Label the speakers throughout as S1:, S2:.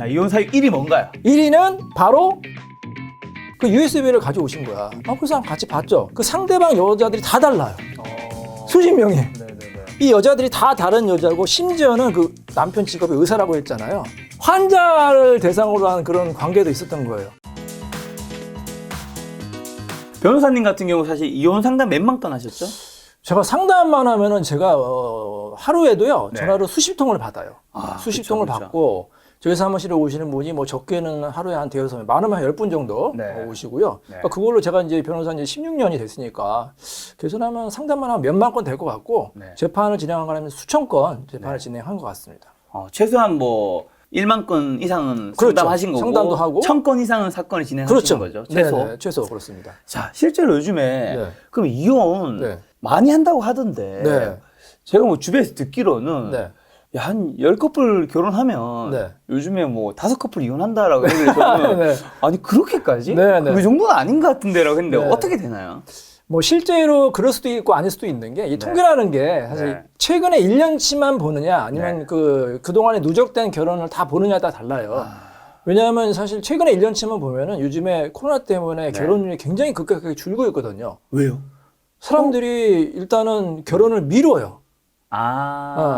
S1: 자, 이혼 사유 1위 뭔가요?
S2: 1위는 바로 그 USB를 가져오신 거야. 그래서 같이 봤죠. 그 상대방 여자들이 다 달라요. 수십 명이.
S1: 네네네.
S2: 이 여자들이 다 다른 여자고 심지어는 그 남편 직업이 의사라고 했잖아요. 환자를 대상으로 한 그런 관계도 있었던 거예요.
S1: 변호사님 같은 경우 사실 이혼 상담 몇만 건 하셨죠?
S2: 제가 상담만 하면은 제가 하루에도요
S1: 네.
S2: 전화로 수십 통을 받아요. 수십
S1: 그쵸,
S2: 통을
S1: 그쵸.
S2: 받고 저희 사무실에 오시는 분이 뭐 적게는 하루에 한 대여섯 명, 많으면 한 10분 정도
S1: 네.
S2: 오시고요.
S1: 네.
S2: 그러니까 그걸로 제가 이제 변호사 이제 16년이 됐으니까 계산하면 상담만 하면 몇만 건 될 것 같고
S1: 네.
S2: 재판을 진행한 거라면 수천 건 재판을
S1: 네.
S2: 진행한 것 같습니다.
S1: 최소한 뭐 1만 건 이상은
S2: 그렇죠.
S1: 상담하신 거고
S2: 상담도 하고.
S1: 1000건 이상은 사건을 진행하신
S2: 그렇죠.
S1: 거죠. 최소.
S2: 네네, 최소 그렇습니다.
S1: 자, 실제로 요즘에
S2: 네.
S1: 그럼 이혼
S2: 네.
S1: 많이 한다고 하던데
S2: 네.
S1: 제가 뭐 주변에서 듣기로는
S2: 네.
S1: 야, 한 10커플 결혼하면
S2: 네.
S1: 요즘에 뭐 5커플 이혼한다라고 했는데 저는
S2: 네.
S1: 아니 그렇게까지?
S2: 네, 네.
S1: 그 정도는 아닌 것 같은데라고 했는데
S2: 네.
S1: 어떻게 되나요?
S2: 뭐 실제로 그럴 수도 있고 아닐 수도 있는 게 이 통계라는 게 사실
S1: 네.
S2: 최근에 1년치만 보느냐 아니면
S1: 네.
S2: 그동안에 누적된 결혼을 다 보느냐에 따라 달라요. 왜냐하면 사실 최근에 1년치만 보면은 요즘에 코로나 때문에
S1: 네.
S2: 결혼율이 굉장히 급격하게 줄고 있거든요.
S1: 왜요?
S2: 사람들이 일단은 결혼을 미뤄요.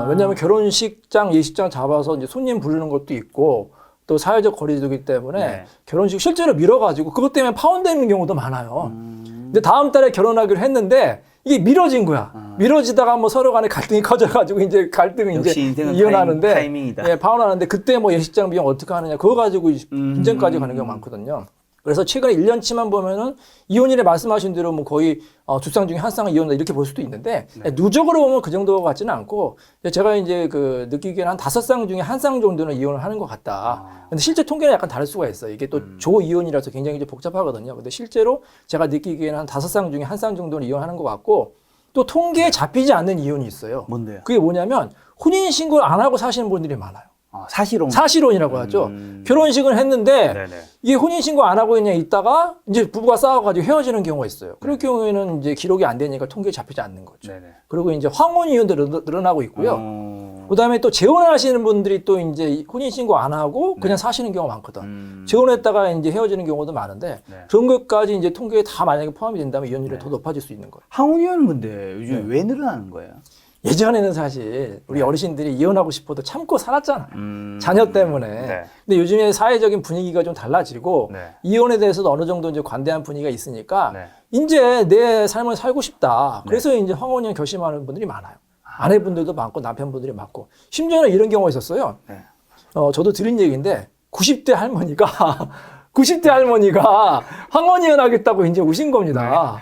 S2: 왜냐하면 결혼식장, 예식장 잡아서 이제 손님 부르는 것도 있고 또 사회적 거리두기 때문에
S1: 네.
S2: 결혼식 실제로 미뤄가지고 그것 때문에 파혼되는 경우도 많아요. 근데 다음 달에 결혼하기로 했는데 이게 미뤄진 거야. 미뤄지다가 뭐 서로 간에 갈등이 커져가지고 이제 갈등을
S1: 역시
S2: 이제
S1: 인생은
S2: 이혼하는데
S1: 타이밍이다.
S2: 예, 파혼하는데 그때 뭐 예식장 비용 어떻게 하느냐 그거 가지고 분쟁까지 가는 경우가 많거든요. 그래서 최근에 1년치만 보면은 이혼율에 말씀하신 대로 뭐 거의 두 쌍 중에 한 쌍은 이혼다 이렇게 볼 수도 있는데 누적으로 보면 그 정도 같지는 않고 제가 이제 그 느끼기에는 한 5쌍 중에 한 쌍 정도는 이혼을 하는 것 같다. 근데 실제 통계는 약간 다를 수가 있어요. 이게 또 조이혼이라서 굉장히 이제 복잡하거든요. 근데 실제로 제가 느끼기에는 한 5쌍 중에 한 쌍 정도는 이혼하는 것 같고 또 통계에 잡히지 않는 이혼이 있어요.
S1: 뭔데요?
S2: 그게 뭐냐면 혼인신고를 안 하고 사시는 분들이 많아요.
S1: 사실혼.
S2: 사실혼이라고 하죠. 결혼식을 했는데
S1: 네네.
S2: 이게 혼인신고 안 하고 그냥 있다가 이제 부부가 싸워가지고 헤어지는 경우가 있어요. 그럴 경우에는 이제 기록이 안 되니까 통계에 잡히지 않는 거죠.
S1: 네네.
S2: 그리고 이제 황혼 이혼도 늘어나고 있고요.
S1: 어...
S2: 그다음에 또 재혼하시는 분들이 또 이제 혼인신고 안 하고 그냥 사시는 경우가 많거든. 재혼했다가 이제 헤어지는 경우도 많은데
S1: 네.
S2: 그런 것까지 이제 통계에 다 만약에 포함이 된다면 이혼율이 더 높아질 수 있는 거예요.
S1: 항혼이혼은 근데 요즘 왜 늘어나는 거예요?
S2: 예전에는 사실 우리 어르신들이 이혼하고 싶어도 참고 살았잖아요. 자녀 때문에.
S1: 네.
S2: 근데 요즘에 사회적인 분위기가 좀 달라지고
S1: 네.
S2: 이혼에 대해서도 어느 정도 이제 관대한 분위기가 있으니까
S1: 네.
S2: 이제 내 삶을 살고 싶다. 그래서 이제 황혼이혼 결심하는 분들이 많아요. 아내분들도 많고 남편분들이 많고 심지어는 이런 경우가 있었어요.
S1: 네.
S2: 저도 들은 얘기인데 90대 할머니가 90대 할머니가 황혼이혼 하겠다고 이제 우신 겁니다.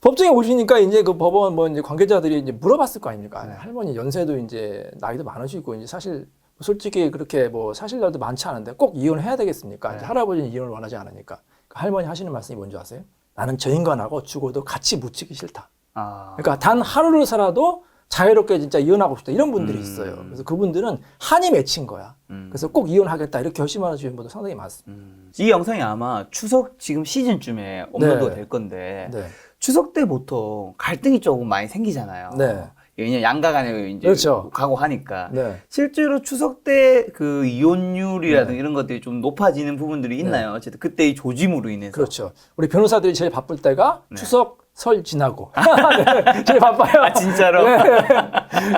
S2: 법정에 오시니까 이제 그 법원 뭐 이제 관계자들이 이제 물어봤을 거 아닙니까? 할머니 연세도 이제 나이도 많으시고 이제 사실 솔직히 그렇게 뭐 사실자도 많지 않은데 꼭 이혼해야 되겠습니까? 이제 할아버지는 이혼을 원하지 않으니까. 그 할머니 하시는 말씀이 뭔지 아세요? 나는 저 인간하고 죽어도 같이 묻히기 싫다. 그러니까 단 하루를 살아도 자유롭게 진짜 이혼하고 싶다 이런 분들이 있어요. 그래서 그분들은 한이 맺힌 거야. 그래서 꼭 이혼하겠다 이렇게 결심하시는 분들 상당히 많습니다.
S1: 이 영상이 아마 추석 지금 시즌쯤에 업로드가
S2: 네.
S1: 될 건데
S2: 네.
S1: 추석 때 보통 갈등이 조금 많이 생기잖아요.
S2: 네.
S1: 왜냐면 양가 간에 이제
S2: 그렇죠.
S1: 가고 하니까.
S2: 네.
S1: 실제로 추석 때 그 이혼율이라든가 이런 것들이 좀 높아지는 부분들이 있나요? 어쨌든 그때 이 조짐으로 인해서.
S2: 그렇죠. 우리 변호사들이 제일 바쁠 때가 추석 설 지나고 네, 제일 바빠요.
S1: 아 진짜로?
S2: 네.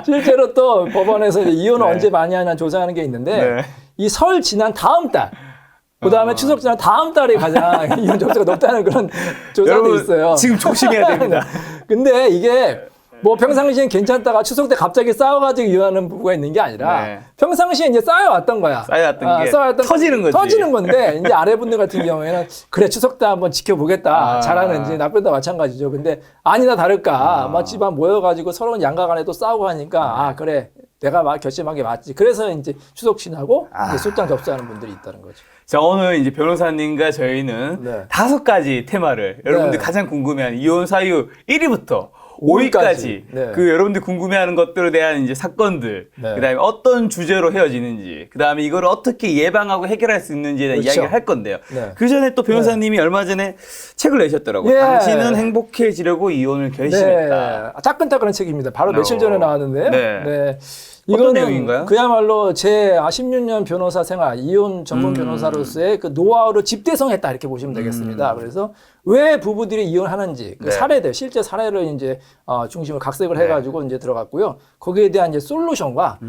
S2: 실제로 또 법원에서 이제 이혼을
S1: 네.
S2: 언제 많이 하냐 조사하는 게 있는데
S1: 네.
S2: 이 설 지난 다음 달 그다음에 추석 지난 다음 달이 가장 이혼 접수가 높다는 그런 조사도
S1: 여러분,
S2: 있어요.
S1: 지금 조심해야 됩니다.
S2: 근데 이게 뭐 평상시엔 괜찮다가 추석 때 갑자기 싸워가지고 이혼하는 부부가 있는 게 아니라
S1: 네.
S2: 평상시에 이제 쌓여왔던 거야.
S1: 쌓여왔던 게 터지는 거지.
S2: 터지는 건데 이제 아내분들 같은 경우에는 그래 추석 때 한번 지켜보겠다. 잘하는지 남편도 마찬가지죠. 근데 아니나 다를까 막 집안 모여가지고 서로 양가 간에 또 싸우고 하니까 그래 내가 결심한 게 맞지. 그래서 이제 추석 지나고 이제 술장 접수하는 분들이 있다는 거죠.
S1: 자, 오늘 이제 변호사님과 저희는
S2: 네.
S1: 5가지 테마를 여러분들 가장 궁금해하는 이혼 사유 1위부터 5위까지
S2: 네.
S1: 그 여러분들 궁금해하는 것들에 대한 이제 사건들,
S2: 네.
S1: 그다음에 어떤 주제로 헤어지는지, 그다음에 이걸 어떻게 예방하고 해결할 수 있는지에 대한
S2: 그렇죠.
S1: 이야기를 할 건데요.
S2: 네.
S1: 그 전에 또 변호사님이 얼마 전에 책을 내셨더라고요.
S2: 예.
S1: 당신은 행복해지려고 이혼을 결심했다.
S2: 네. 따끈따끈한 책입니다. 바로 며칠 전에 나왔는데요.
S1: 네.
S2: 네.
S1: 어떤 내용인가요?
S2: 그야말로 제 16년 변호사 생활, 이혼 전문 변호사로서의 그 노하우를 집대성했다 이렇게 보시면 되겠습니다. 그래서 왜 부부들이 이혼하는지 그
S1: 네.
S2: 사례들, 실제 사례를 이제 중심을 각색을 해가지고 이제 들어갔고요. 거기에 대한 이제 솔루션과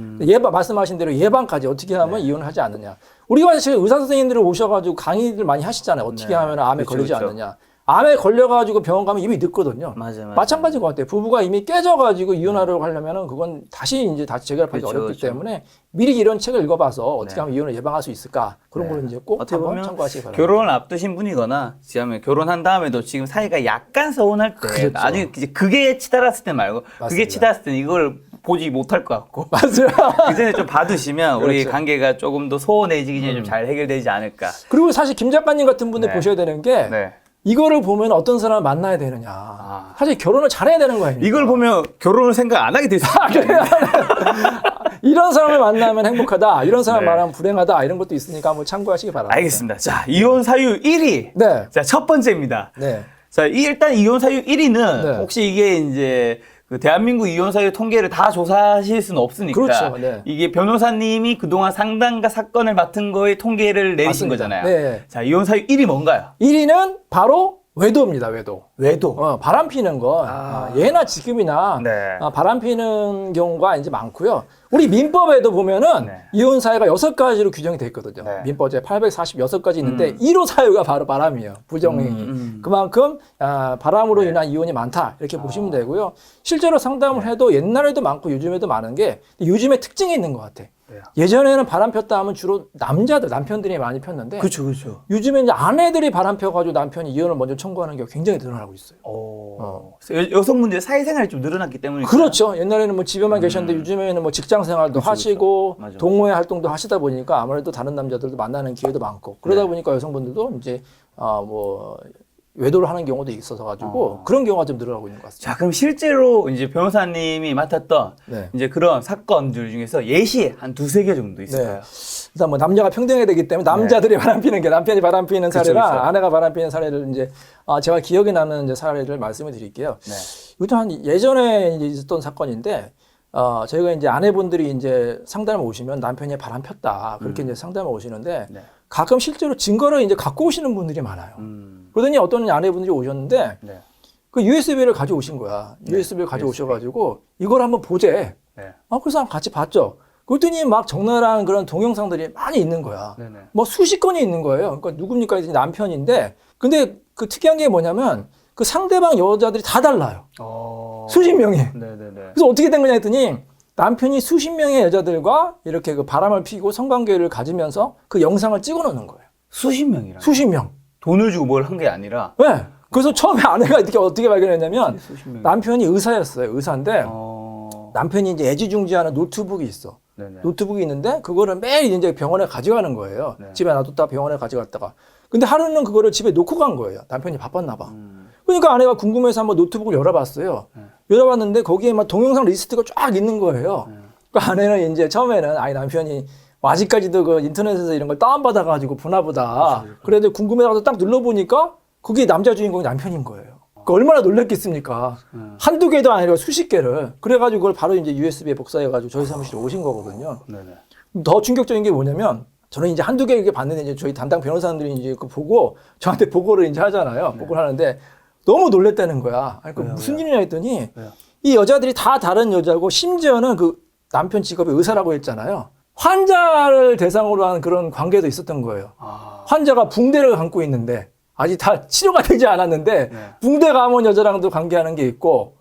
S2: 말씀하신 대로 예방까지 어떻게 하면 이혼을 하지 않느냐. 우리가 사실 의사 선생님들이 오셔가지고 강의들 많이 하시잖아요. 어떻게 하면 암에 걸리지 않느냐. 암에 걸려가지고 병원 가면 이미 늦거든요.
S1: 맞아요.
S2: 마찬가지인 것 같아요. 부부가 이미 깨져가지고 이혼하려고 하려면은 그건 다시 재결합하기
S1: 그렇죠,
S2: 어렵기
S1: 그렇죠.
S2: 때문에 미리 이런 책을 읽어봐서 어떻게 하면 이혼을 예방할 수 있을까 그런 걸 이제 꼭
S1: 어떻게
S2: 한번
S1: 보면
S2: 참고하시기 바랍니다.
S1: 결혼을 앞두신 분이거나 지금 결혼한 다음에도 지금 사이가 약간 서운할 때
S2: 그렇죠.
S1: 나중에 이제 그게 치달았을 때 말고 그게
S2: 맞습니다.
S1: 치달았을 때 이걸 보지 못할 것 같고
S2: 맞아요.
S1: 그 전에 좀 봐두시면 우리
S2: 그렇죠.
S1: 관계가 조금 더 소원해지기 전에 좀 잘 해결되지 않을까.
S2: 그리고 사실 김 작가님 같은 분들
S1: 네.
S2: 보셔야 되는 게
S1: 네.
S2: 이거를 보면 어떤 사람을 만나야 되느냐. 사실 결혼을 잘해야 되는 거 아닙니까?
S1: 이걸 보면 결혼을 생각 안 하게 될 수 있어요.
S2: 이런 사람을 만나면 행복하다. 이런 사람
S1: 네.
S2: 만나면 불행하다. 이런 것도 있으니까 한번 참고하시기 바랍니다.
S1: 알겠습니다. 자, 이혼 사유 1위.
S2: 네.
S1: 자, 첫 번째입니다.
S2: 네.
S1: 자, 일단 이혼 사유 1위는
S2: 네.
S1: 혹시 이게 이제 그 대한민국 이혼 사유 통계를 다 조사하실 수는 없으니까
S2: 그렇죠. 네.
S1: 이게 변호사님이 그동안 상담과 사건을 맡은 거의 통계를 내리신
S2: 맞습니다.
S1: 거잖아요.
S2: 네.
S1: 자, 이혼 사유 1위 뭔가요?
S2: 1위는 바로 외도입니다. 외도.
S1: 외도.
S2: 바람 피는 거. 예나 지금이나
S1: 네.
S2: 바람 피는 경우가 이제 많고요. 우리 민법에도 보면은
S1: 네.
S2: 이혼 사유가 6가지로 규정이 돼 있거든요.
S1: 네.
S2: 민법제 846가지 있는데 1호 사유가 바로 바람이에요. 부정행위. 그만큼 바람으로 인한 이혼이 많다. 이렇게 보시면 되고요. 실제로 상담을 해도 옛날에도 많고 요즘에도 많은 게 요즘에 특징이 있는 것 같아.
S1: 왜요?
S2: 예전에는 바람 폈다 하면 주로 남편들이 많이 폈는데
S1: 그렇죠, 그렇죠.
S2: 요즘에 이제 아내들이 바람 펴가지고 남편이 이혼을 먼저 청구하는 게 굉장히 늘어나고 있어요.
S1: 여성분들의 사회생활이 좀 늘어났기 때문에
S2: 그렇죠. 옛날에는 뭐 집에만 계셨는데 요즘에는 뭐 직장 생활도 하시고
S1: 맞아, 맞아.
S2: 동호회 활동도 하시다 보니까 아무래도 다른 남자들도 만나는 기회도 많고 그러다
S1: 네.
S2: 보니까 여성분들도 이제 뭐 외도를 하는 경우도 있어서 가지고 그런 경우가 좀 늘어나고 있는 것 같습니다.
S1: 자, 그럼 실제로 이제 변호사님이 맡았던
S2: 네.
S1: 이제 그런 사건들 중에서 예시 한 두세 개 정도 있을까요?
S2: 일단 뭐 남녀가 평등해야 되기 때문에 남자들이 바람피는 게 남편이 바람피는
S1: 그쵸,
S2: 사례랑
S1: 그쵸.
S2: 아내가 바람피는 사례를 이제 제가 기억에 남는 이제 사례를 말씀을 드릴게요.
S1: 네.
S2: 이것도 한 예전에 이제 있었던 사건인데 저희가 이제 아내분들이 이제 상담을 오시면 남편이 바람 폈다 그렇게 이제 상담을 오시는데
S1: 네.
S2: 가끔 실제로 증거를 이제 갖고 오시는 분들이 많아요. 그러더니 어떤 아내분들이 오셨는데
S1: 네.
S2: 그 USB를 가져오신 거야. USB를 가져오셔가지고 이걸 한번 보재.
S1: 네.
S2: 그래서 같이 봤죠. 그랬더니 막 적나라한 그런 동영상들이 많이 있는 거야.
S1: 네네.
S2: 뭐 수십 건이 있는 거예요. 그러니까 누굽니까? 이제 남편인데. 근데 그 특이한 게 뭐냐면 그 상대방 여자들이 다 달라요. 수십 명이.
S1: 네네네.
S2: 그래서 어떻게 된 거냐 했더니 남편이 수십 명의 여자들과 이렇게 그 바람을 피고 성관계를 가지면서 그 영상을 찍어 놓는 거예요.
S1: 수십 명이라.
S2: 수십 명.
S1: 돈을 주고 뭘 한 게 아니라
S2: 네. 그래서 처음에 아내가 어떻게 발견했냐면
S1: 수십 명.
S2: 남편이 의사였어요. 의사인데
S1: 어.
S2: 남편이 이제 애지중지하는 노트북이 있어.
S1: 네네.
S2: 노트북이 있는데 그거를 매일 이제 병원에 가져가는 거예요.
S1: 네.
S2: 집에 놔뒀다가 병원에 가져갔다가. 근데 하루는 그거를 집에 놓고 간 거예요. 남편이 바빴나 봐.
S1: 음.
S2: 그러니까 아내가 궁금해서 한번 노트북을 열어봤어요. 열어봤는데 거기에 막 동영상 리스트가 쫙 있는 거예요. 그러니까 아내는 이제 처음에는 남편이 아직까지도 그 인터넷에서 이런 걸 다운받아가지고 보나 보다. 그래도 궁금해서 딱 눌러보니까 그게 남자 주인공이 남편인 거예요. 그러니까 얼마나 놀랬겠습니까? 한두 개도 아니라 수십 개를. 그래가지고 그걸 바로 이제 USB에 복사해가지고 저희 사무실에 오신 거거든요.
S1: 네네.
S2: 더 충격적인 게 뭐냐면 저는 이제 한두 개 이렇게 봤는데 이제 저희 담당 변호사님들이 이제 그 보고 저한테 보고를 이제 하잖아요. 보고를 하는데 너무 놀랬다는 거야. 아니, 그 무슨 일이냐 했더니 이 여자들이 다 다른 여자고 심지어는 그 남편 직업이 의사라고 했잖아요. 환자를 대상으로 한 그런 관계도 있었던 거예요. 환자가 붕대를 감고 있는데 아직 다 치료가 되지 않았는데 붕대 감은 여자랑도 관계하는 게 있고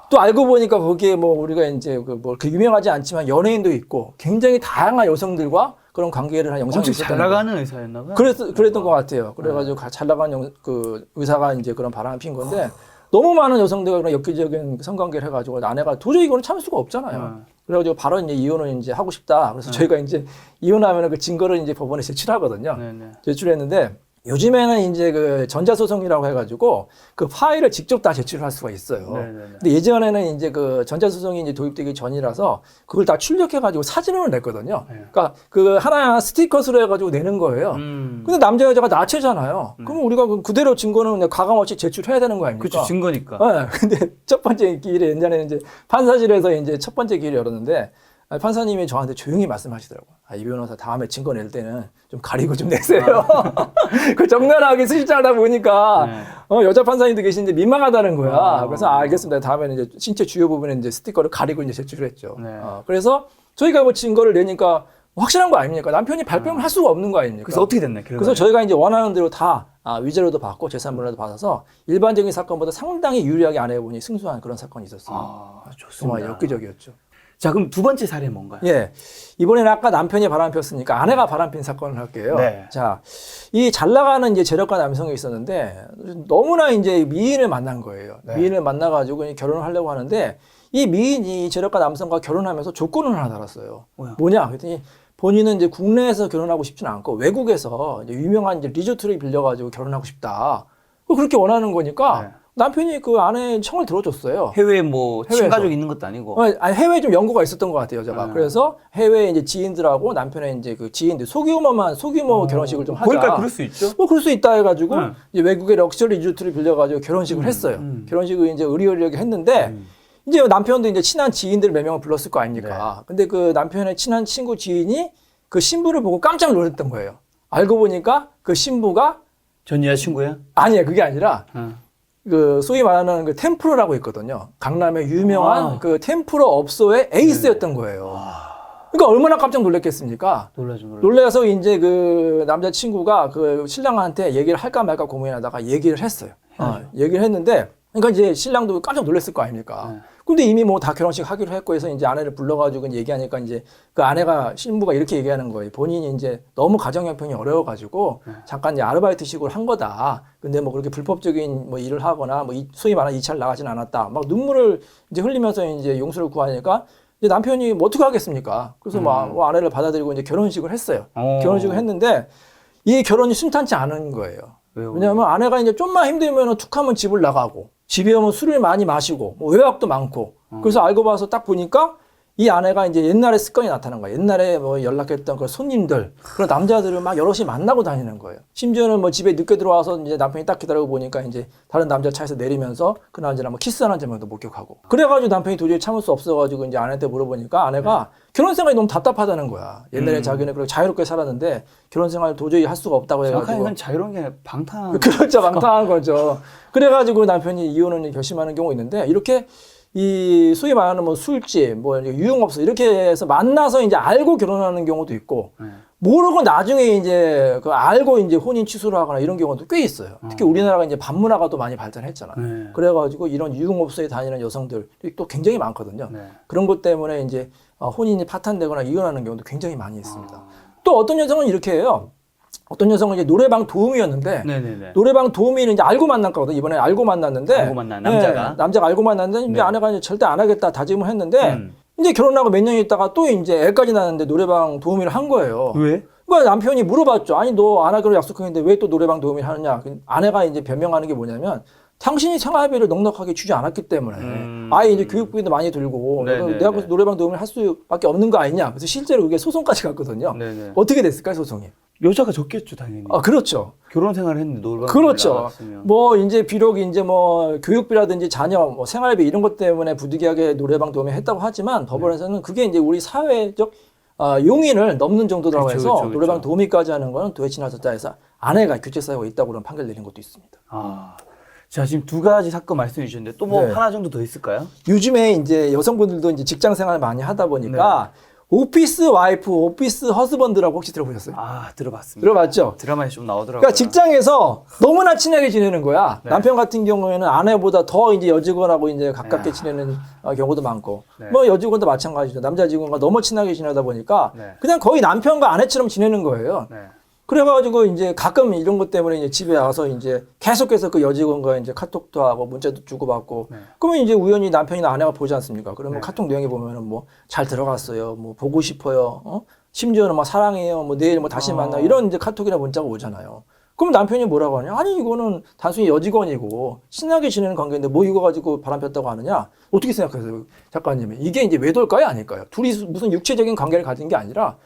S2: 또 알고 보니까 거기에 뭐 우리가 이제 그 뭐 그렇게 유명하지 않지만 연예인도 있고 굉장히 다양한 여성들과 그런 관계를 한 영상이
S1: 엄청
S2: 있었던
S1: 잘 나가는 의사였나 봐요.
S2: 그랬던 것 같아요. 그래가지고 잘 나가는 그 의사가 이제 그런 바람을 핀 건데 너무 많은 여성들과 그런 엽기적인 성관계를 해가지고 아내가 도저히 이거는 참을 수가 없잖아요. 그래가지고 바로 이제 이혼을 이제 하고 싶다. 그래서 저희가 이제 이혼하면 그 증거를 이제 법원에 제출하거든요.
S1: 네네.
S2: 제출했는데 요즘에는 이제 그 전자소송이라고 해가지고 그 파일을 직접 다 제출할 수가 있어요.
S1: 네네네.
S2: 근데 예전에는 이제 그 전자소송이 이제 도입되기 전이라서 그걸 다 출력해가지고 사진으로 냈거든요. 그러니까 그 하나 스티커스로 해가지고 내는 거예요. 근데 남자 여자가 나체잖아요. 그럼 우리가 그대로 증거는 그냥 가감 없이 제출해야 되는 거 아닙니까?
S1: 그렇죠. 증거니까.
S2: 네, 근데 첫 번째 기일에 옛날에는 이제 판사실에서 이제 첫 번째 기일을 열었는데 아니, 판사님이 저한테 조용히 말씀하시더라고요. 이 변호사 다음에 증거 낼 때는 좀 가리고 좀 내세요. 그 적나라하게 수실장하다 보니까 여자 판사님도 계시는데 민망하다는 거야. 그래서 알겠습니다. 다음에는 이제 신체 주요 부분에 이제 스티커를 가리고 이제 제출을 했죠. 그래서 저희가 뭐 증거를 내니까 확실한 거 아닙니까? 남편이 발뺌을 할 수가 없는 거 아닙니까?
S1: 그래서 어떻게 됐나요?
S2: 그래서 저희가 이제 원하는 대로 다 위자료도 받고 재산분할도 받아서 일반적인 사건보다 상당히 유리하게 아내분이 승소한 그런 사건이 있었어요.
S1: 좋습니다.
S2: 정말 엽기적이었죠.
S1: 자, 그럼 두 번째 사례 뭔가요?
S2: 예. 이번에는 아까 남편이 바람폈으니까 아내가 바람핀 사건을 할게요.
S1: 네.
S2: 자, 이 잘 나가는 이제 재력가 남성이 있었는데 너무나 이제 미인을 만난 거예요. 미인을 만나가지고 결혼을 하려고 하는데 이 미인이 재력가 남성과 결혼하면서 조건을 하나 달았어요. 뭐냐? 그랬더니 본인은 이제 국내에서 결혼하고 싶지는 않고 외국에서 이제 유명한 이제 리조트를 빌려가지고 결혼하고 싶다. 그렇게 원하는 거니까 남편이 그 아내의 청을 들어줬어요.
S1: 해외에 뭐
S2: 해외에서.
S1: 친가족 있는 것도 아니고.
S2: 아니, 해외에 좀 연고가 있었던 것 같아요, 여자가. 그래서 해외에 이제 지인들하고 남편의 이제 그 지인들 소규모 결혼식을 좀 하자.
S1: 거기까지 그럴 수 있죠?
S2: 뭐 그럴 수 있다 해가지고 이제 외국의 럭셔리 리조트를 빌려가지고 결혼식을 했어요. 결혼식을 이제 의리의리하게 했는데 이제 남편도 이제 친한 지인들 몇 명을 불렀을 거 아닙니까? 근데 그 남편의 친한 친구 지인이 그 신부를 보고 깜짝 놀랐던 거예요. 알고 보니까 그 신부가
S1: 전 여자친구야?
S2: 아니에요. 그게 아니라 그 소위 말하는 그 템프로라고 있거든요. 강남의 유명한 그 템프로 업소의 에이스였던 거예요. 그러니까 얼마나 깜짝 놀랐겠습니까? 놀라서 이제 그 남자친구가 그 신랑한테 얘기를 할까 말까 고민하다가 얘기를 했어요. 얘기를 했는데 그러니까 이제 신랑도 깜짝 놀랐을 거 아닙니까? 근데 이미 뭐 다 결혼식 하기로 했고 해서 이제 아내를 불러가지고 얘기하니까 이제 그 아내가 신부가 이렇게 얘기하는 거예요. 본인이 이제 너무 가정 형편이 어려워가지고 잠깐 이제 아르바이트식으로 한 거다. 근데 뭐 그렇게 불법적인 뭐 일을 하거나 뭐 소위 말하는 이차를 나가진 않았다. 막 눈물을 이제 흘리면서 이제 용서를 구하니까 이제 남편이 뭐 어떻게 하겠습니까? 그래서 막 아내를 받아들이고 이제 결혼식을 했어요. 결혼식을 했는데 이 결혼이 순탄치 않은 거예요. 왜냐하면 아내가 이제 좀만 힘들면 툭하면 집을 나가고 집에 오면 술을 많이 마시고 뭐 외박도 많고 그래서 알고 봐서 딱 보니까 이 아내가 이제 옛날에 습관이 나타난 거예요. 옛날에 뭐 연락했던 그 손님들 그런 남자들을 막 여럿이 만나고 다니는 거예요. 심지어는 뭐 집에 늦게 들어와서 이제 남편이 딱 기다리고 보니까 이제 다른 남자 차에서 내리면서 그 남자랑 뭐 키스하는 장면도 목격하고 그래가지고 남편이 도저히 참을 수 없어가지고 이제 아내한테 물어보니까 아내가 결혼 생활이 너무 답답하다는 거야. 옛날에 자기는 그렇게 자유롭게 살았는데 결혼 생활 도저히 할 수가 없다고 해가지고.
S1: 이건 자유로운 게 방탕한.
S2: 그렇죠. 방탕한 거죠. 그래가지고 남편이 이혼을 결심하는 경우가 있는데 이렇게 이 소위 말하는 뭐 술집, 뭐 유흥업소 이렇게 해서 만나서 이제 알고 결혼하는 경우도 있고 모르고 나중에 이제 그 알고 이제 혼인 취소를 하거나 이런 경우도 꽤 있어요. 특히 우리나라가 이제 반문화가 또 많이 발전했잖아요. 그래가지고 이런 유흥업소에 다니는 여성들이 또 굉장히 많거든요. 그런 것 때문에 이제 혼인이 파탄되거나 이혼하는 경우도 굉장히 많이 있습니다. 또 어떤 여성은 이렇게 해요. 어떤 여성은 이제 노래방 도우미였는데 노래방 도우미는 이제 알고 만난 거거든. 이번에 알고 만났는데
S1: 알고 만난 남자가
S2: 남자가 알고 만났는데 이제 아내가 이제 절대 안 하겠다 다짐을 했는데 이제 결혼하고 몇 년 있다가 또 이제 애까지 낳았는데 노래방 도우미를 한 거예요.
S1: 왜?
S2: 그러니까 남편이 물어봤죠. 아니 너 안 하기로 약속했는데 왜 또 노래방 도우미를 하느냐. 아내가 이제 변명하는 게 뭐냐면 당신이 생활비를 넉넉하게 주지 않았기 때문에 아예 이제 교육비도 많이 들고 내가 그래서 노래방 도우미를 할 수밖에 없는 거 아니냐. 그래서 실제로 그게 소송까지 갔거든요. 어떻게 됐을까요, 소송이?
S1: 여자가 졌겠죠, 당연히.
S2: 그렇죠.
S1: 결혼 생활을 했는데 노래방.
S2: 그렇죠. 뭐 이제 비록 이제 뭐 교육비라든지 자녀 뭐 생활비 이런 것 때문에 부득이하게 노래방 도우미 했다고 하지만 법원에서는 그게 이제 우리 사회적 용인을 넘는 정도라고 해서 노래방 도우미까지 하는 거는 도에 지나쳤다 해서 아내가 규제 사유가 있다고 그런 판결 내린 것도 있습니다.
S1: 자, 지금 두 가지 사건 말씀해 주셨는데 또 뭐 하나 정도 더 있을까요?
S2: 요즘에 이제 여성분들도 이제 직장 생활 많이 하다 보니까 오피스 와이프, 오피스 허스번드라고 혹시 들어보셨어요?
S1: 들어봤습니다.
S2: 들어봤죠?
S1: 드라마에 좀 나오더라고요.
S2: 그러니까 직장에서 너무나 친하게 지내는 거야. 남편 같은 경우에는 아내보다 더 이제 여직원하고 이제 가깝게 지내는 경우도 많고, 뭐 여직원도 마찬가지죠. 남자 직원과 너무 친하게 지내다 보니까 그냥 거의 남편과 아내처럼 지내는 거예요. 그래가지고 이제 가끔 이런 것 때문에 이제 집에 와서 이제 계속해서 그 여직원과 이제 카톡도 하고 문자도 주고받고 그러면 이제 우연히 남편이나 아내가 보지 않습니까? 그러면 카톡 내용에 보면은 뭐 잘 들어갔어요. 뭐 보고 싶어요. 심지어는 막 사랑해요. 뭐 내일 뭐 다시 만나 이런 이제 카톡이나 문자가 오잖아요. 그럼 남편이 뭐라고 하냐? 아니 이거는 단순히 여직원이고 친하게 지내는 관계인데 뭐 이거 가지고 바람 폈다고 하느냐? 어떻게 생각하세요? 작가님이. 이게 이제 외돌까요? 아닐까요? 둘이 무슨 육체적인 관계를 가진 게 아니라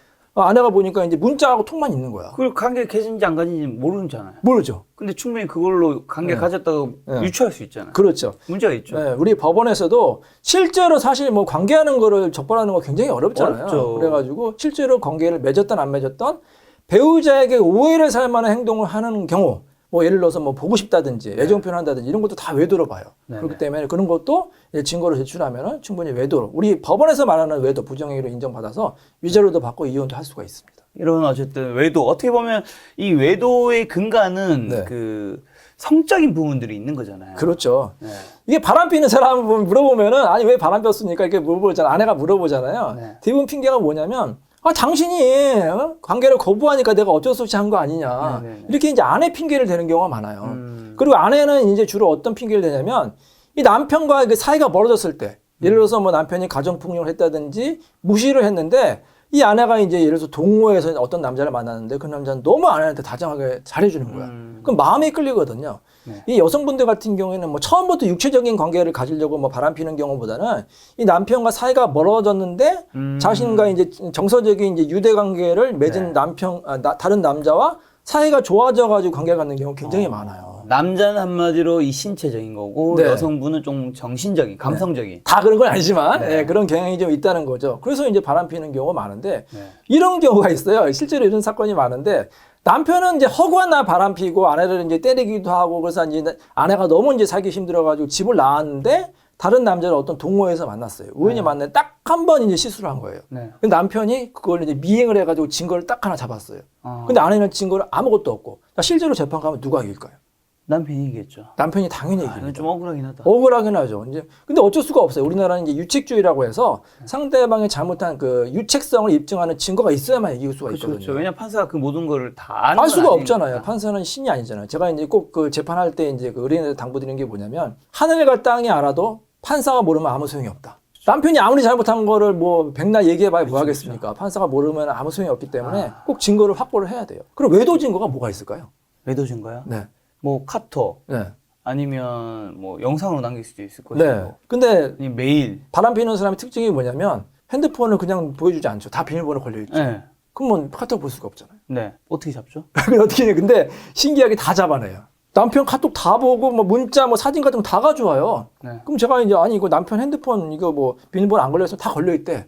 S2: 아내가 보니까 이제 문자하고 톡만 있는 거야.
S1: 그걸 관계 개진지 안 가진지 모르잖아요.
S2: 모르죠.
S1: 근데 충분히 그걸로 관계
S2: 네.
S1: 가졌다고
S2: 네.
S1: 유추할 수 있잖아요.
S2: 그렇죠.
S1: 문제가 있죠.
S2: 네, 우리 법원에서도 실제로 사실 뭐 관계하는 거를 적발하는 거 굉장히 어렵잖아요.
S1: 어렵죠.
S2: 그래가지고 실제로 관계를 맺었던 안 맺었던 배우자에게 오해를 살 만한 행동을 하는 경우, 뭐 예를 들어서 뭐 보고 싶다든지 애정 표현한다든지 이런 것도 다 외도로 봐요.
S1: 네네.
S2: 그렇기 때문에 그런 것도 이제 증거로 제출하면은 충분히 외도로, 우리 법원에서 말하는 외도 부정행위로 인정받아서 위자료도 받고 이혼도 할 수가 있습니다.
S1: 이런 어쨌든 외도 어떻게 보면 이 외도의 근간은
S2: 네.
S1: 그 성적인 부분들이 있는 거잖아요.
S2: 그렇죠.
S1: 네.
S2: 이게 바람 피는 사람 물어보면은 아니 왜 바람 폈습니까? 이렇게 물어보잖아. 아내가 물어보잖아요.
S1: 네.
S2: 대부분 핑계가 뭐냐면 당신이 관계를 거부하니까 내가 어쩔 수 없이 한 거 아니냐.
S1: 네네네.
S2: 이렇게 이제 아내 핑계를 대는 경우가 많아요.
S1: 음.
S2: 그리고 아내는 이제 주로 어떤 핑계를 대냐면 이 남편과 그 사이가 멀어졌을 때 예를 들어서 뭐 남편이 가정폭력을 했다든지 무시를 했는데 이 아내가 이제 예를 들어서 동호회에서 어떤 남자를 만났는데 그 남자는 너무 아내한테 다정하게 잘해주는 거야. 그럼 마음이 끌리거든요.
S1: 네.
S2: 이 여성분들 같은 경우에는 뭐 처음부터 육체적인 관계를 가지려고 뭐 바람피는 경우보다는 이 남편과 사이가 멀어졌는데 자신과 이제 정서적인 이제 유대 관계를 맺은
S1: 네.
S2: 다른 남자와 사이가 좋아져가지고 관계를 갖는 경우 굉장히 많아요.
S1: 남자는 한마디로 이 신체적인 거고
S2: 네.
S1: 여성분은 좀 정신적인, 감성적인.
S2: 다 그런 건 아니지만
S1: 네.
S2: 예, 그런 경향이 좀 있다는 거죠. 그래서 이제 바람피는 경우가 많은데
S1: 네.
S2: 이런 경우가 있어요. 실제로 이런 사건이 많은데 남편은 이제 허구한 날 바람피고 아내를 이제 때리기도 하고 그래서 이제 아내가 너무 이제 살기 힘들어가지고 집을 나왔는데 다른 남자를 어떤 동호회에서 만났어요. 우연히 만났는데 딱 한 번 이제 실수를 한 거예요.
S1: 네.
S2: 근데 남편이 그걸 이제 미행을 해가지고 증거를 딱 하나 잡았어요. 근데 아내는 증거를 아무것도 없고. 자, 실제로 재판 가면 누가 이길까요?
S1: 남편이 이겠죠.
S2: 남편이 당연히
S1: 이건
S2: 이깁니다.
S1: 좀 억울하긴 하다.
S2: 억울하긴 하죠. 이제 근데 어쩔 수가 없어요. 우리나라는 이제 유책주의라고 해서 상대방이 잘못한 그 유책성을 입증하는 증거가 있어야만 이길 수가
S1: 그렇죠,
S2: 있거든요.
S1: 그렇죠. 왜냐면 판사가 그 모든 거를 다 아는
S2: 알 수가
S1: 건
S2: 없잖아요.
S1: 아니니까.
S2: 판사는 신이 아니잖아요. 제가 이제 꼭 그 재판할 때 이제 그 의뢰인한테 당부드리는 게 뭐냐면 하늘과 땅이 알아도 판사가 모르면 아무 소용이 없다. 남편이 아무리 잘못한 거를 뭐 백날 얘기해봐야 뭐 하겠습니까? 판사가 모르면 아무 소용이 없기 때문에 꼭 증거를 확보를 해야 돼요. 그럼 외도 증거가 뭐가 있을까요?
S1: 외도 증거요?
S2: 네.
S1: 뭐 카톡
S2: 네.
S1: 아니면 뭐 영상으로 남길 수도 있을 것이고.
S2: 네. 근데
S1: 아니면 메일.
S2: 바람 피는 사람의 특징이 뭐냐면 핸드폰을 그냥 보여주지 않죠. 다 비밀번호 걸려있죠.
S1: 네.
S2: 그러면 카톡 볼 수가 없잖아요.
S1: 네. 어떻게 잡죠?
S2: 그게 어떻게 해? 근데 신기하게 다 잡아내요. 남편 카톡 다 보고 뭐 문자 뭐 사진 같은 거 다 가져와요.
S1: 네.
S2: 그럼 제가 이제 아니 이거 남편 핸드폰 이거 뭐 비밀번호 안 걸려서 다 걸려있대.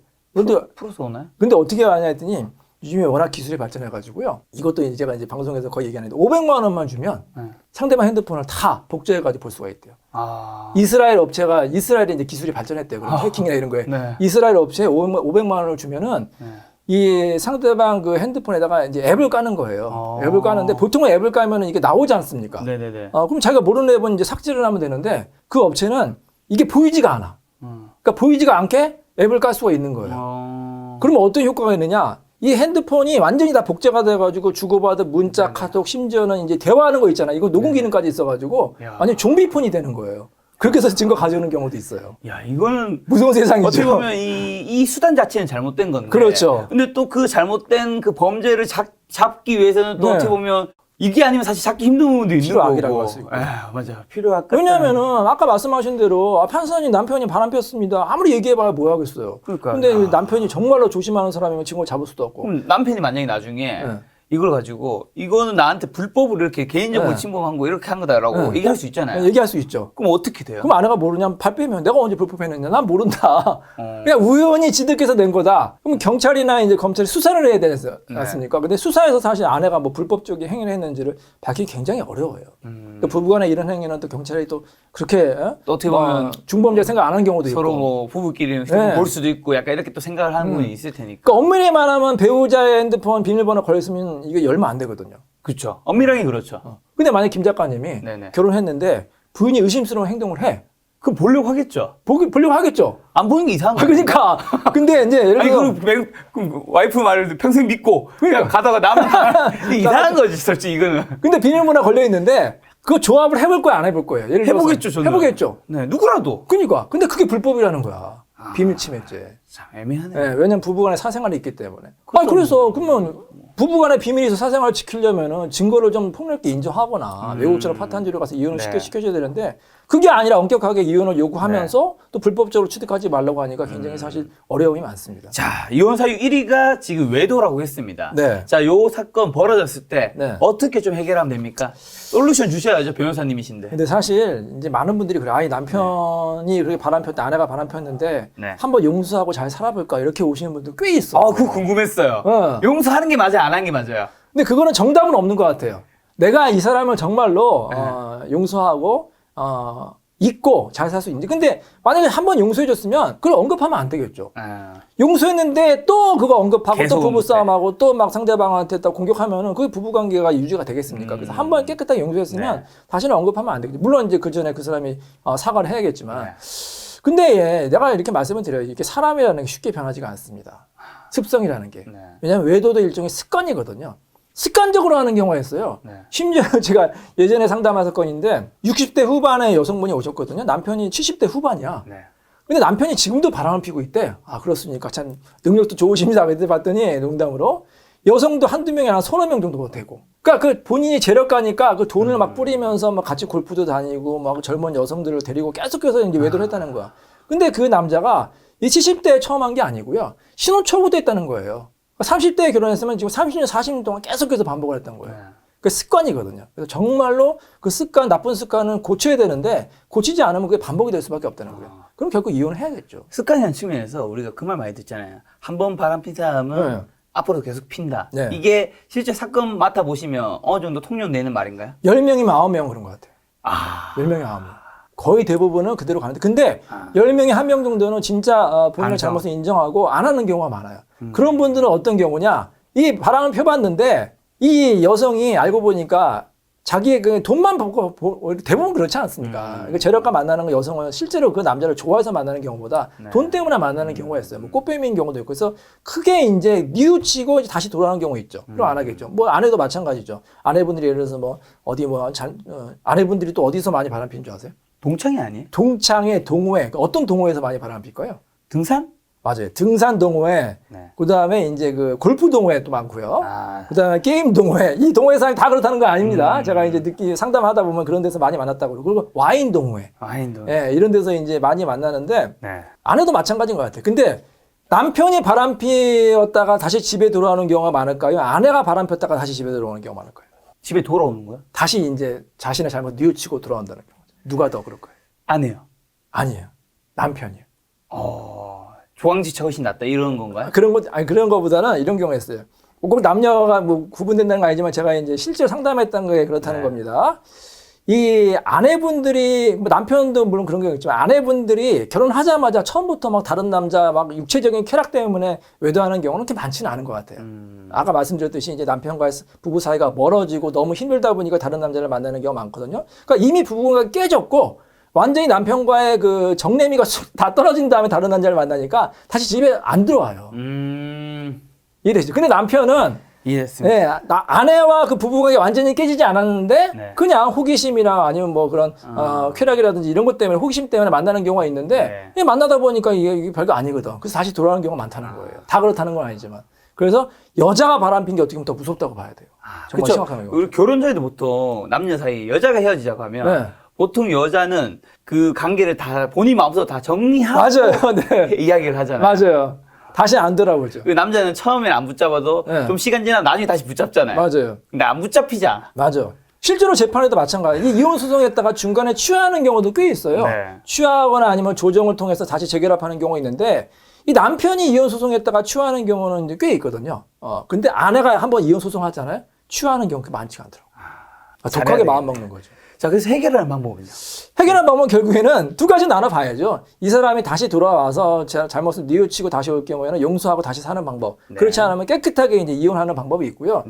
S1: 풀어서 오나요?
S2: 근데 어떻게 하냐 했더니 요즘에 워낙 기술이 발전해가지고요. 이것도 이제 제가 이제 방송에서 거의 얘기하는데 500만 원만 주면
S1: 네.
S2: 상대방 핸드폰을 다 복제해가지고 볼 수가 있대요.
S1: 아.
S2: 이스라엘 업체가 이스라엘에 이제 기술이 발전했대요. 그럼 해킹이나 이런 거에
S1: 네.
S2: 이스라엘 업체에 500만 원을 주면은
S1: 네.
S2: 이 상대방 그 핸드폰에다가 이제 앱을 까는 거예요. 앱을 까는데 보통은 앱을 까면은 이게 나오지 않습니까?
S1: 네네네.
S2: 그럼 자기가 모르는 앱은 이제 삭제를 하면 되는데 그 업체는 이게 보이지가 않아. 그러니까 보이지가 않게 앱을 깔 수가 있는 거예요. 그러면 어떤 효과가 있느냐? 이 핸드폰이 완전히 다 복제가 돼가지고 주고받은 문자, 카톡, 심지어는 이제 대화하는 거 있잖아요. 이거 녹음 기능까지 있어가지고
S1: 야.
S2: 완전 좀비폰이 되는 거예요. 그렇게 해서 증거 가져오는 경우도 있어요.
S1: 야, 이거는
S2: 무서운 세상이죠.
S1: 어떻게 보면 이 수단 자체는 잘못된 건데.
S2: 그렇죠.
S1: 근데 또 그 잘못된 그 범죄를 잡기 위해서는 또
S2: 네.
S1: 어떻게 보면 이게 아니면 사실 잡기 힘든 부분도 있는
S2: 필요악이라고
S1: 거고.
S2: 할 수 있고.
S1: 맞아. 필요악.
S2: 왜냐면은 아까 말씀하신 대로 판사님 남편이 바람 폈습니다. 아무리 얘기해봐야 뭐 하겠어요.
S1: 그러니까.
S2: 근데 남편이 정말로 조심하는 사람이면 증거 잡을 수도 없고.
S1: 그럼 남편이 만약에 나중에
S2: 네.
S1: 이걸 가지고 이거는 나한테 불법으로 이렇게 개인정보
S2: 네.
S1: 침범한 거 이렇게 한 거다라고
S2: 네.
S1: 얘기할 수 있잖아요.
S2: 얘기할 수 있죠.
S1: 그럼 어떻게 돼요?
S2: 그럼 아내가 모르냐면 발 빼면 내가 언제 불법했느냐? 난 모른다.
S1: 어.
S2: 그냥 우연히 지들께서 낸 거다. 그럼 경찰이나 이제 검찰이 수사를 해야 되지
S1: 네.
S2: 않습니까? 근데 수사에서 사실 아내가 뭐 불법적인 행위를 했는지를 밝히기 굉장히 어려워요. 또 부부간의 이런 행위는 또 경찰이 또 그렇게
S1: 또 어떻게 보면
S2: 중범죄 생각 안 하는 경우도
S1: 서로
S2: 있고.
S1: 뭐 부부끼리
S2: 네.
S1: 볼 수도 있고 약간 이렇게 또 생각을 하는 분이 있을 테니까.
S2: 그러니까 엄밀히 말하면 배우자의 핸드폰 비밀번호 걸렸으면 이게 열면 안 되거든요.
S1: 그렇죠. 엄밀하게 그렇죠.
S2: 근데 만약 김 작가님이
S1: 네네.
S2: 결혼했는데 부인이 의심스러운 행동을 해.
S1: 그럼 보려고 하겠죠.
S2: 보려고 하겠죠.
S1: 안 보는 게 이상한 거야.
S2: 그러니까. 근데 이제 예를
S1: 아니,
S2: 들어.
S1: 그럼 와이프 말을 평생 믿고 그냥 가다가 나만 이상한 거지, 솔직히 이거는.
S2: 근데 비밀번호 걸려 있는데 그 조합을 해볼 거야 안 해볼 거예요? 예를 들어서
S1: 해보겠죠, 저는.
S2: 해보겠죠.
S1: 네, 누구라도.
S2: 그러니까. 근데 그게 불법이라는 거야. 비밀 침해죄.
S1: 참 애매하네.
S2: 네, 왜냐면 부부간에 사생활이 있기 때문에.
S1: 그렇죠.
S2: 그래서 그러면 부부간의 비밀이 있어 사생활을 지키려면은 증거를 좀 폭넓게 인정하거나 외국처럼 파탄지로 가서 이혼을 쉽게 시켜줘야 되는데 그게 아니라 엄격하게 이혼을 요구하면서 또 불법적으로 취득하지 말라고 하니까 굉장히 사실 어려움이 많습니다.
S1: 자, 이혼 사유 1위가 지금 외도라고 했습니다.
S2: 네.
S1: 자, 요 사건 벌어졌을 때
S2: 네.
S1: 어떻게 좀 해결하면 됩니까? 솔루션 주셔야죠, 변호사님이신데.
S2: 근데 사실 이제 많은 분들이 그래. 아니 남편이 그렇게 바람 폈다, 아내가 바람 폈는데
S1: 네.
S2: 한번 용서하고 잘 살아볼까 이렇게 오시는 분들 꽤 있어.
S1: 아, 그거 궁금했어요. 용서하는 게 맞아요, 안 한 게 맞아요?
S2: 근데 그거는 정답은 없는 것 같아요. 내가 이 사람을 정말로 용서하고 잊고 잘 살 수 있는지. 근데 만약에 한번 용서해줬으면 그걸 언급하면 안 되겠죠. 용서했는데 또 그거 언급하고
S1: 계속
S2: 또 부부싸움하고 또 막 상대방한테 또 공격하면은 그게 부부관계가 유지가 되겠습니까? 그래서 한번 깨끗하게 용서했으면 다시는 언급하면 안 되겠죠. 물론 이제 그 전에 그 사람이 사과를 해야겠지만. 근데 내가 이렇게 말씀을 드려요. 이렇게 사람이라는 게 쉽게 변하지가 않습니다. 습성이라는 게. 왜냐하면 외도도 일종의 습관이거든요. 습관적으로 하는 경우가 있어요. 심지어 제가 예전에 상담한 사건인데 60대 후반의 여성분이 오셨거든요. 남편이 70대 후반이야. 근데 남편이 지금도 바람을 피고 있대. 아, 그렇습니까? 참 능력도 좋으십니다. 그때 봤더니 농담으로 여성도 한두 명이 아니라 30명 정도 되고. 그러니까 그 본인이 재력가니까 그 돈을 막 뿌리면서 막 같이 골프도 다니고 막 젊은 여성들을 데리고 계속해서 이제 외도를 했다는 거야. 근데 그 남자가 이 70대에 처음 한 게 아니고요. 신혼 초부터 했다는 거예요. 30대에 결혼했으면 지금 30년, 40년 동안 계속해서 반복을 했던 거예요. 그 습관이거든요. 그래서 정말로 그 습관, 나쁜 습관은 고쳐야 되는데 고치지 않으면 그게 반복이 될 수밖에 없다는 거예요. 그럼 결국 이혼을 해야겠죠.
S1: 습관이라는 측면에서 우리가 그 말 많이 듣잖아요. 한 번 바람 핀 사람은 앞으로 계속 핀다. 이게 실제 사건 맡아보시면 어느 정도 통용되는 말인가요?
S2: 10명이면 9명 그런 것 같아요. 10명이 9명. 거의 대부분은 그대로 가는데. 근데 10명에 1명 정도는 진짜 본인의 잘못을 인정하고 안 하는 경우가 많아요. 그런 분들은 어떤 경우냐. 이 바람을 펴봤는데 이 여성이 알고 보니까 자기의 그 돈만 보고 대부분 그렇지 않습니까? 재력가 만나는 거 여성은 실제로 그 남자를 좋아해서 만나는 경우보다 돈 때문에 만나는 경우가 있어요. 뭐 꽃뱀인 경우도 있고. 그래서 크게 이제 뉘우치고 다시 돌아오는 경우 있죠. 그럼 안 하겠죠. 뭐 아내도 마찬가지죠. 아내분들이 예를 들어서 뭐 어디 뭐 아내분들이 또 어디서 많이 바람 피는 줄 아세요?
S1: 동창이 아니에요?
S2: 동창회, 동호회. 어떤 동호회에서 많이 바람 필까요?
S1: 등산?
S2: 맞아요. 등산 동호회. 그 다음에 이제 그 골프 동호회 또 많고요. 그 다음에 게임 동호회. 이 동호회 사람이 다 그렇다는 거 아닙니다. 제가 이제 상담하다 보면 그런 데서 많이 만났다고 그러고. 그리고 와인 동호회. 예, 이런 데서 이제 많이 만나는데 아내도 마찬가지인 것 같아요. 근데 남편이 바람 피웠다가 다시 집에 돌아오는 경우가 많을까요? 아내가 바람 폈다가 다시 집에 들어오는 경우가 많을까요?
S1: 집에 돌아오는 거야?
S2: 다시 이제 자신의 잘못 뉘우치고 돌아온다는 경우죠. 누가 더 그럴까요?
S1: 아내요.
S2: 아니에요. 남편이요.
S1: 조항지처 훨씬 낫다 이런 건가요?
S2: 그런 거보다는 이런 경우가 있어요. 꼭 남녀가 뭐 구분된다는 건 아니지만 제가 이제 실제로 상담했던 거에 그렇다는 겁니다. 이 아내분들이, 뭐 남편도 물론 그런 경우 있지만 아내분들이 결혼하자마자 처음부터 막 다른 남자 막 육체적인 쾌락 때문에 외도하는 경우는 그렇게 많지는 않은 것 같아요. 아까 말씀드렸듯이 이제 남편과의 부부 사이가 멀어지고 너무 힘들다 보니까 다른 남자를 만나는 경우가 많거든요. 그러니까 이미 부부가 깨졌고 완전히 남편과의 그 정내미가 다 떨어진 다음에 다른 남자를 만나니까 다시 집에 안 들어와요. 이해되시죠? 근데 남편은
S1: 이해했습니다.
S2: 아내와 그 부부관계가 완전히 깨지지 않았는데 그냥 호기심이나 아니면 뭐 그런 쾌락이라든지 이런 것 때문에 호기심 때문에 만나는 경우가 있는데 만나다 보니까 이게 별거 아니거든. 그래서 다시 돌아오는 경우가 많다는 거예요. 다 그렇다는 건 아니지만. 그래서 여자가 바람핀 게 어떻게 보면 더 무섭다고 봐야 돼요. 정말 심각한 거예요.
S1: 우리 결혼 전에도 보통 남녀 사이 여자가 헤어지자고 하면 보통 여자는 그 관계를 다 본인 마음속으로 다 정리하고
S2: 맞아요.
S1: 이야기를 하잖아요.
S2: 맞아요. 다시 안 돌아오죠.
S1: 그 남자는 처음엔 안 붙잡아도 좀 시간 지나면 나중에 다시 붙잡잖아요.
S2: 맞아요.
S1: 근데 안 붙잡히지 않아.
S2: 맞아. 실제로 재판에도 마찬가지. 이 이혼 소송했다가 중간에 취하하는 경우도 꽤 있어요. 취하거나 아니면 조정을 통해서 다시 재결합하는 경우가 있는데 이 남편이 이혼 소송했다가 취하는 경우는 이제 꽤 있거든요. 근데 아내가 한번 이혼 소송하잖아요. 취하는 경우가 많지가 않더라고요. 독하게 마음 먹는 거죠.
S1: 자, 그래서 해결하는 방법은요?
S2: 해결하는 방법은 결국에는 두 가지 나눠봐야죠. 이 사람이 다시 돌아와서 잘못을 뉘우치고 다시 올 경우에는 용서하고 다시 사는 방법. 그렇지 않으면 깨끗하게 이제 이혼하는 방법이 있고요.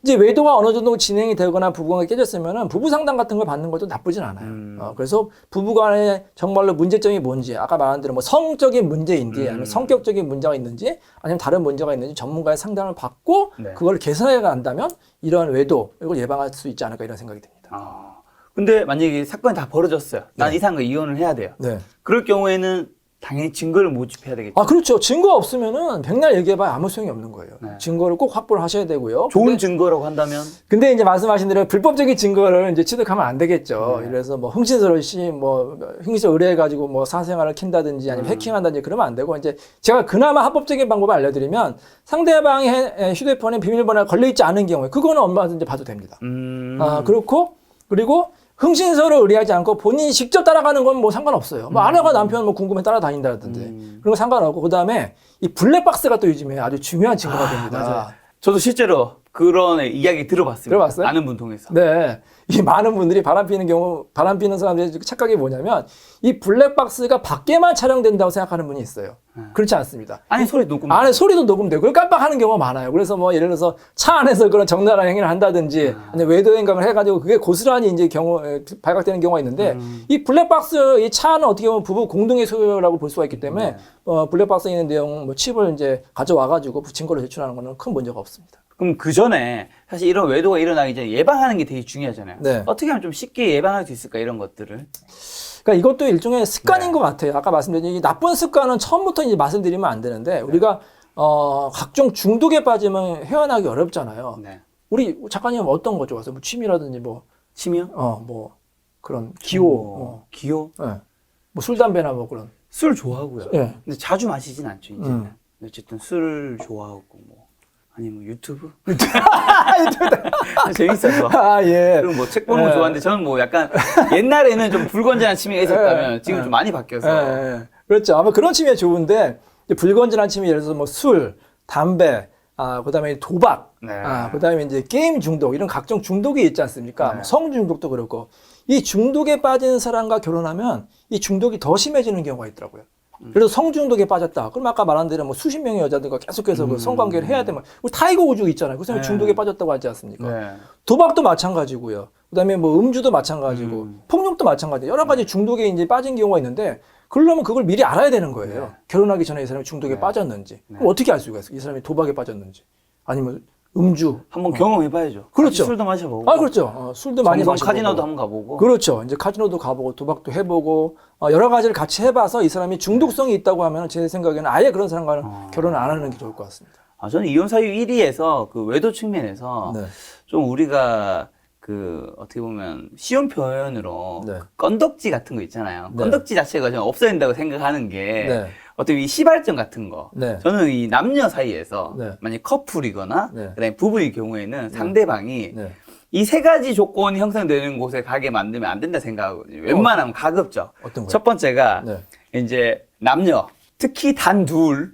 S2: 이제 외도가 어느 정도 진행이 되거나 부부관계가 깨졌으면은 부부 상담 같은 걸 받는 것도 나쁘진 않아요. 그래서 부부간에 정말로 문제점이 뭔지, 아까 말한 대로 뭐 성적인 문제인지, 아니면 성격적인 문제가 있는지, 아니면 다른 문제가 있는지 전문가의 상담을 받고 그걸 개선해 간다면 이러한 외도, 이걸 예방할 수 있지 않을까 이런 생각이 듭니다.
S1: 근데 만약에 사건이 다 벌어졌어요. 난 이 사람과 이혼을 해야 돼요. 그럴 경우에는 당연히 증거를 모집해야 되겠죠.
S2: 아, 그렇죠. 증거 없으면은 백날 얘기해봐야 아무 소용이 없는 거예요.
S1: 네.
S2: 증거를 꼭 확보를 하셔야 되고요.
S1: 좋은 증거라고 한다면
S2: 근데 이제 말씀하신 대로 불법적인 증거를 이제 취득하면 안 되겠죠.
S1: 네.
S2: 그래서 뭐 흥신소를 흥신소 의뢰해가지고 뭐 사생활을 킨다든지 아니면 해킹한다든지 그러면 안 되고, 이제 제가 그나마 합법적인 방법을 알려드리면 상대방의 휴대폰에 비밀번호가 걸려있지 않은 경우에 그거는 얼마든지 봐도 됩니다. 그리고 흥신소를 의뢰하지 않고 본인이 직접 따라가는 건 뭐 상관없어요. 뭐 아내가 남편 뭐 궁금해 따라다닌다든지 그런 거 상관없고, 그 다음에 이 블랙박스가 또 요즘에 아주 중요한 증거가 됩니다.
S1: 맞아요. 저도 실제로 그런 이야기 들어봤습니다.
S2: 들어봤어요?
S1: 아는 분 통해서.
S2: 네. 이 많은 분들이 바람 피는 사람들의 착각이 뭐냐면 이 블랙박스가 밖에만 촬영된다고 생각하는 분이 있어요. 그렇지 않습니다.
S1: 안에 소리 녹음.
S2: 안에 소리도 녹음되고 그걸 깜빡하는 경우가 많아요. 그래서 뭐 예를 들어서 차 안에서 그런 적나라한 행위를 한다든지 아니면 외도 행각을 해가지고 그게 고스란히 이제 발각되는 경우가 있는데 이 블랙박스 이 차는 어떻게 보면 부부 공동의 소유라고 볼 수가 있기 때문에 블랙박스에 있는 내용 뭐 칩을 이제 가져와가지고 증거로 제출하는 거는 큰 문제가 없습니다.
S1: 그럼 그 전에 사실 이런 외도가 일어나기 전에 예방하는 게 되게 중요하잖아요.
S2: 네.
S1: 어떻게 하면 좀 쉽게 예방할 수 있을까, 이런 것들을.
S2: 그러니까 이것도 일종의 습관인 것 같아요. 아까 말씀드린 이 나쁜 습관은 처음부터 이제 말씀드리면 안 되는데 우리가 각종 중독에 빠지면 헤어나기 어렵잖아요.
S1: 네.
S2: 우리 작가님 어떤 거 좋아하세요? 뭐 취미라든지 뭐
S1: 취미요?
S2: 뭐 그런 기호,
S1: 기호?
S2: 네. 뭐 술 담배나 뭐 그런.
S1: 술 좋아하고요.
S2: 네.
S1: 근데 자주 마시진 않죠, 이제는. 어쨌든 술 좋아하고 뭐 아니면 유튜브? 재밌어서.
S2: 아, 예.
S1: 그리고 뭐 책 보는 거 좋아하는데 저는 뭐 약간 옛날에는 좀 불건전한 취미가 있었다면 지금 좀 많이 바뀌어서.
S2: 그렇죠. 아마 그런 취미가 좋은데 이제 불건전한 취미, 예를 들어서 뭐 술, 담배, 그다음에 도박,
S1: 네.
S2: 그다음에 이제 게임 중독, 이런 각종 중독이 있지 않습니까?
S1: 네.
S2: 성 중독도 그렇고, 이 중독에 빠진 사람과 결혼하면 이 중독이 더 심해지는 경우가 있더라고요. 그래서 성중독에 빠졌다. 그럼 아까 말한 대로 뭐 수십 명의 여자들과 계속해서 그 성관계를 해야 되면, 우리 타이거 우즈 있잖아요. 그 사람이 중독에 빠졌다고 하지 않습니까?
S1: 네.
S2: 도박도 마찬가지고요. 그다음에 뭐 음주도 마찬가지고, 폭력도 마찬가지. 여러 가지 중독에 이제 빠진 경우가 있는데, 그러려면 그걸 미리 알아야 되는 거예요.
S1: 네.
S2: 결혼하기 전에 이 사람이 중독에 빠졌는지. 그럼 어떻게 알 수가 있어요? 이 사람이 도박에 빠졌는지. 아니면 음주.
S1: 한번 경험해봐야죠.
S2: 그렇죠.
S1: 술도 마셔보고.
S2: 그렇죠. 술도 많이 마시고.
S1: 카지노도 한번 가보고.
S2: 그렇죠. 이제 카지노도 가보고 도박도 해보고 여러 가지를 같이 해봐서 이 사람이 중독성이 있다고 하면 제 생각에는 아예 그런 사람과는 결혼을 안 하는 게 좋을 것 같습니다.
S1: 저는 이혼 사유 1위에서 그 외도 측면에서
S2: 네.
S1: 좀 우리가 그 어떻게 보면 쉬운 표현으로
S2: 네.
S1: 그 건덕지 같은 거 있잖아요.
S2: 네.
S1: 건덕지 자체가 좀 없어야 된다고 생각하는 게
S2: 네.
S1: 어떻게 이 시발점 같은 거.
S2: 네.
S1: 저는 이 남녀 사이에서
S2: 네.
S1: 만약 커플이거나
S2: 네.
S1: 그다음에 부부의 경우에는 상대방이
S2: 네.
S1: 이 세 가지 조건이 형성되는 곳에 가게 만들면 안 된다 생각하거든요. 웬만하면 가급적.
S2: 어떤 거요?
S1: 첫 번째가
S2: 네.
S1: 이제 남녀, 특히 단 둘.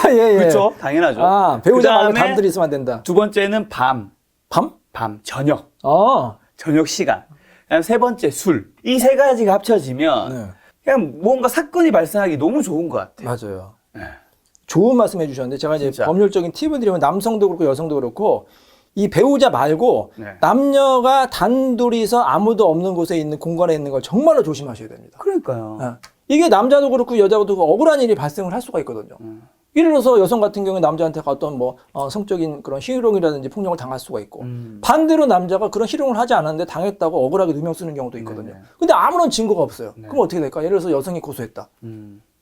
S2: 예, 예.
S1: 그렇죠? 당연하죠.
S2: 배우자 말고
S1: 그다음에
S2: 단둘이 있으면 안 된다.
S1: 두 번째는 밤,
S2: 밤?
S1: 저녁.
S2: 아.
S1: 저녁 시간. 그다음 세 번째 술. 이 세 가지가 합쳐지면
S2: 네.
S1: 그냥 뭔가 사건이 발생하기 너무 좋은 것 같아요.
S2: 맞아요.
S1: 네.
S2: 좋은 말씀 해주셨는데, 제가 이제
S1: 진짜.
S2: 법률적인 팁을 드리면 남성도 그렇고 여성도 그렇고, 이 배우자 말고
S1: 네.
S2: 남녀가 단둘이서 아무도 없는 곳에 있는 공간에 있는 걸 정말로 조심하셔야 됩니다.
S1: 그러니까요.
S2: 이게 남자도 그렇고 여자도 그렇고 억울한 일이 발생을 할 수가 있거든요. 예를 들어서 여성 같은 경우에 남자한테 어떤 뭐 성적인 그런 희롱이라든지 폭력을 당할 수가 있고, 반대로 남자가 그런 희롱을 하지 않았는데 당했다고 억울하게 누명 쓰는 경우도 있거든요.
S1: 네네.
S2: 근데 아무런 증거가 없어요.
S1: 네.
S2: 그럼 어떻게 될까? 예를 들어서 여성이 고소했다.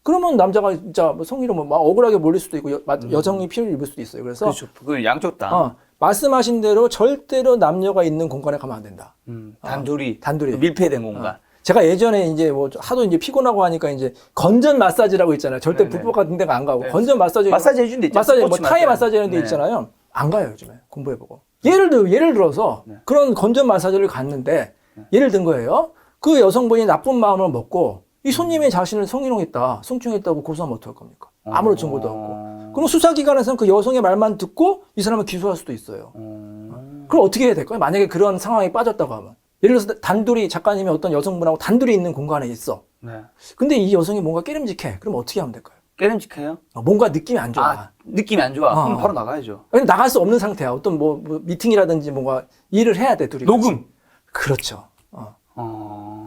S2: 그러면 남자가 진짜 뭐 성희롱 막 억울하게 몰릴 수도 있고 여성이 피해를 입을 수도 있어요. 그래서
S1: 그렇죠. 그건 양쪽 다.
S2: 말씀하신 대로 절대로 남녀가 있는 공간에 가면 안 된다.
S1: 단둘이.
S2: 단둘이.
S1: 밀폐된 공간.
S2: 제가 예전에 이제 뭐 하도 이제 피곤하고 하니까 이제 건전 마사지라고 있잖아요. 절대
S1: 네네.
S2: 불법 같은 데가 안 가고
S1: 네.
S2: 건전 마사지
S1: 해주는 데 있잖아요.
S2: 마사지 뭐
S1: 스포츠
S2: 타이
S1: 마사지.
S2: 마사지 하는 데
S1: 네.
S2: 있잖아요. 안 가요, 요즘에. 공부해보고. 예를 들어서 그런 건전 마사지를 갔는데 예를 든 거예요. 그 여성분이 나쁜 마음을 먹고 이 손님이 자신을 성희롱했다, 성추행했다고 고소하면 어떡할 겁니까? 아무런 증거도 없고. 그럼 수사기관에서는 그 여성의 말만 듣고 이 사람을 기소할 수도 있어요. 그럼 어떻게 해야 될까요? 만약에 그런 상황에 빠졌다고 하면. 예를 들어서 단둘이, 작가님이 어떤 여성분하고 단둘이 있는 공간에 있어.
S1: 네.
S2: 근데 이 여성이 뭔가 깨름직해. 그럼 어떻게 하면 될까요?
S1: 깨름직해요?
S2: 뭔가 느낌이 안 좋아.
S1: 느낌이 안 좋아. 그럼 바로 나가야죠.
S2: 아니, 나갈 수 없는 상태야. 어떤 뭐 미팅이라든지 뭔가 일을 해야 돼, 둘이.
S1: 녹음.
S2: 그렇죠.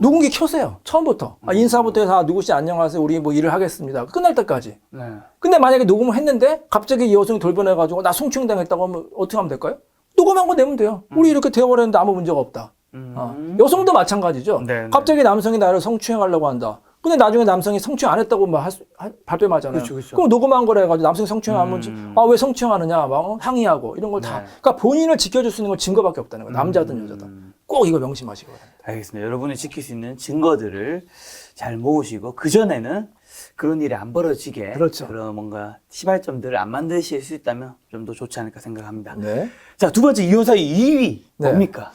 S2: 녹음기 켜세요. 처음부터. 인사부터 해서 누구씨 안녕하세요. 우리 뭐 일을 하겠습니다. 끝날 때까지.
S1: 네.
S2: 근데 만약에 녹음을 했는데 갑자기 이 여성이 돌변해가지고 나 성추행당했다고 하면 어떻게 하면 될까요? 녹음한 거 내면 돼요. 우리 이렇게 대화를 했는데 아무 문제가 없다. 여성도 마찬가지죠.
S1: 네, 네.
S2: 갑자기 남성이 나를 성추행하려고 한다. 근데 나중에 남성이 성추행 안 했다고 막 발뺌하잖아요.
S1: 그렇죠, 그렇죠.
S2: 그럼 녹음한 거라 해가지고 남성이 성추행하면 왜 성추행하느냐 막 항의하고 이런 걸 다.
S1: 네.
S2: 그러니까 본인을 지켜줄 수 있는 건 증거밖에 없다는 거예요. 남자든 여자든. 꼭 이거 명심하시기 바랍니다.
S1: 알겠습니다. 여러분이 지킬 수 있는 증거들을 잘 모으시고 그 전에는 그런 일이 안 벌어지게
S2: 그렇죠.
S1: 그런 뭔가 시발점들을 안 만드실 수 있다면 좀 더 좋지 않을까 생각합니다.
S2: 네.
S1: 자, 두 번째 이혼 사유 2위
S2: 네.
S1: 뭡니까?